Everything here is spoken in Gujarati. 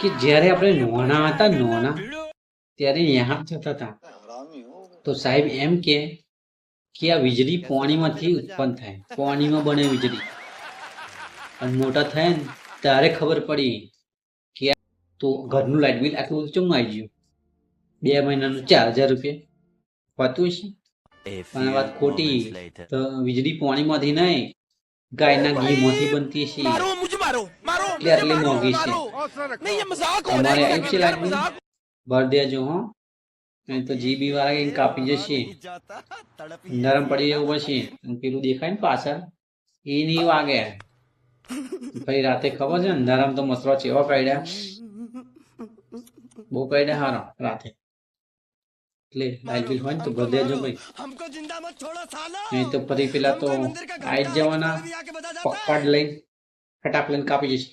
કે જ્યારે આપણે નોના હતા નોના ત્યારે યહાં જતા હતા તો સાહેબ એમ કે આ વીજળી પાણીમાંથી ઉત્પન્ન થાય, પાણીમાં બને વીજળી. અને મોટા થયા ને ત્યારે ખબર પડી કે તો ઘરનું લાઇટ બિલ આટલું ચમ આવી ગયું, 2 મહિનાનું 4000 રૂપિયા હોતું છે. પણ વાત ખોટી. તો વીજળી પાણીમાંથી નહીં, ગાયના ઘીમાંથી બનતી છે એટલે આટલી મોંઘી છે. અમારે આવી છે લાઇટ બિલ ભર દેજો હો, નહીં તો જીબી વાળા કઈ કાપી જશે, નરમ પડી જવું પડશે. પેલું દેખાય ને પાછળ એ નહીં વાગે. ભાઈ રાતે ખબર છે અંધારામાં તો મસરો ચેવા કાઢ્યા, બહુ કાઢ્યા હારો રાતે. એટલે લાઇટ બિલ હોય ને તો ભર દેજો ભાઈ, નહીં તો ફરી પેલા તો આઈ જ જવાના પકડ લઈને ફટાક લઈને કાપી જશે.